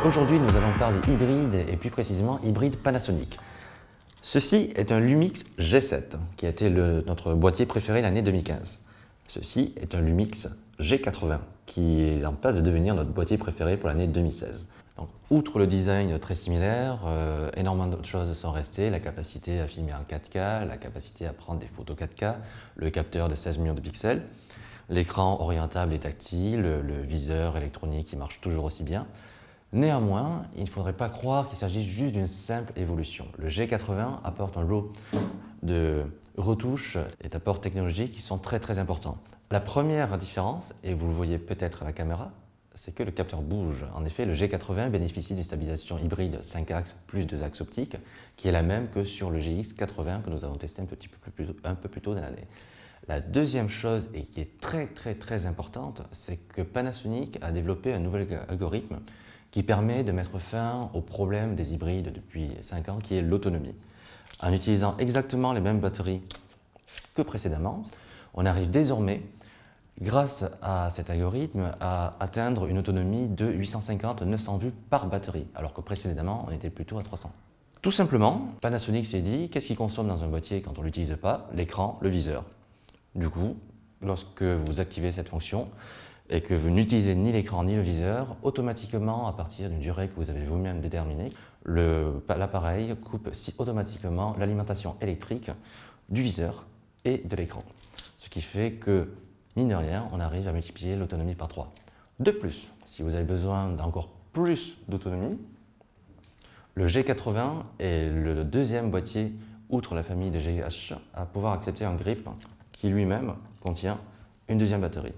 Aujourd'hui, nous allons parler hybride et plus précisément hybride Panasonic. Ceci est un Lumix G7 qui a été notre boîtier préféré l'année 2015. Ceci est un Lumix G80 qui est en passe de devenir notre boîtier préféré pour l'année 2016. Donc, outre le design très similaire, énormément d'autres choses sont restées, la capacité à filmer en 4K, la capacité à prendre des photos 4K, le capteur de 16 millions de pixels, l'écran orientable et tactile, le viseur électronique qui marche toujours aussi bien. Néanmoins, il ne faudrait pas croire qu'il s'agit juste d'une simple évolution. Le G80 apporte un lot de retouches et d'apports technologiques qui sont très importants. La première différence, et vous le voyez peut-être à la caméra, c'est que le capteur bouge. En effet, le G80 bénéficie d'une stabilisation hybride 5 axes plus 2 axes optiques, qui est la même que sur le GX80 que nous avons testé un peu plus tôt dans l'année. La deuxième chose, et qui est très importante, c'est que Panasonic a développé un nouvel algorithme qui permet de mettre fin au problème des hybrides depuis 5 ans, qui est l'autonomie. En utilisant exactement les mêmes batteries que précédemment, on arrive désormais, grâce à cet algorithme, à atteindre une autonomie de 850-900 vues par batterie, alors que précédemment, on était plutôt à 300. Tout simplement, Panasonic s'est dit, qu'est-ce qui consomme dans un boîtier quand on ne l'utilise pas? L'écran, le viseur. Du coup, lorsque vous activez cette fonction, et que vous n'utilisez ni l'écran ni le viseur, automatiquement, à partir d'une durée que vous avez vous-même déterminée, l'appareil coupe automatiquement l'alimentation électrique du viseur et de l'écran. Ce qui fait que, mine de rien, on arrive à multiplier l'autonomie par 3. De plus, si vous avez besoin d'encore plus d'autonomie, le G80 est le deuxième boîtier, outre la famille de GH, à pouvoir accepter un grip qui lui-même contient une deuxième batterie.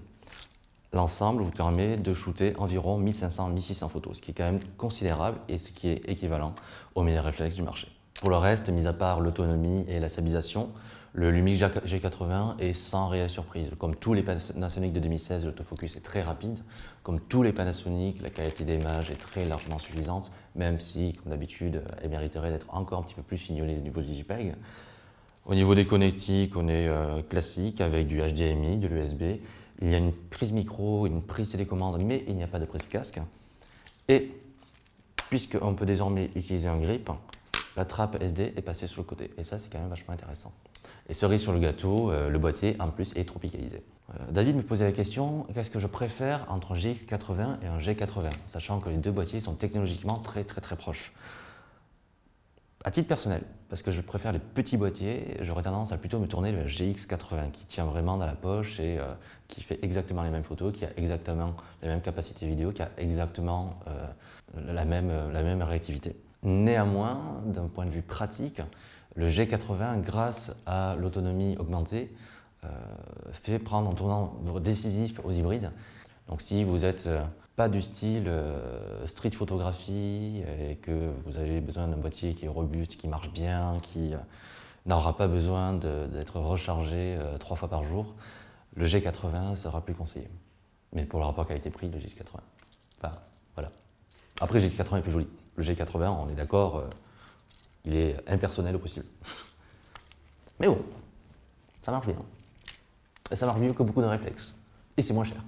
L'ensemble vous permet de shooter environ 1500-1600 photos, ce qui est quand même considérable et ce qui est équivalent au meilleur réflexe du marché. Pour le reste, mis à part l'autonomie et la stabilisation, le Lumix G80 est sans réelle surprise. Comme tous les Panasonic de 2016, l'autofocus est très rapide. Comme tous les Panasonic, la qualité d'image est très largement suffisante, même si, comme d'habitude, elle mériterait d'être encore un petit peu plus fignolée au niveau du JPEG. Au niveau des connectiques, on est classique avec du HDMI, de l'USB. Il y a une prise micro, une prise télécommande, mais il n'y a pas de prise casque. Et puisqu'on peut désormais utiliser un grip, la trappe SD est passée sur le côté. Et ça, c'est quand même vachement intéressant. Et cerise sur le gâteau, le boîtier en plus est tropicalisé. David me posait la question, qu'est-ce que je préfère entre un GX80 et un G80, sachant que les deux boîtiers sont technologiquement très proches. À titre personnel, parce que je préfère les petits boîtiers, j'aurais tendance à plutôt me tourner vers le GX80 qui tient vraiment dans la poche et qui fait exactement les mêmes photos, qui a exactement la même capacité vidéo, qui a exactement la même réactivité. Néanmoins, d'un point de vue pratique, le G80, grâce à l'autonomie augmentée, fait prendre un tournant décisif aux hybrides. Donc si vous êtes pas du style street photographie et que vous avez besoin d'un boîtier qui est robuste, qui marche bien, qui n'aura pas besoin d'être rechargé 3 fois par jour, le G80 sera plus conseillé. Mais pour le rapport qualité-prix, le GX80. Enfin, voilà. Après, le GX80 est plus joli. Le G80, on est d'accord, il est impersonnel au possible. Mais bon, ça marche bien. Et ça marche mieux que beaucoup de réflexes. Et c'est moins cher.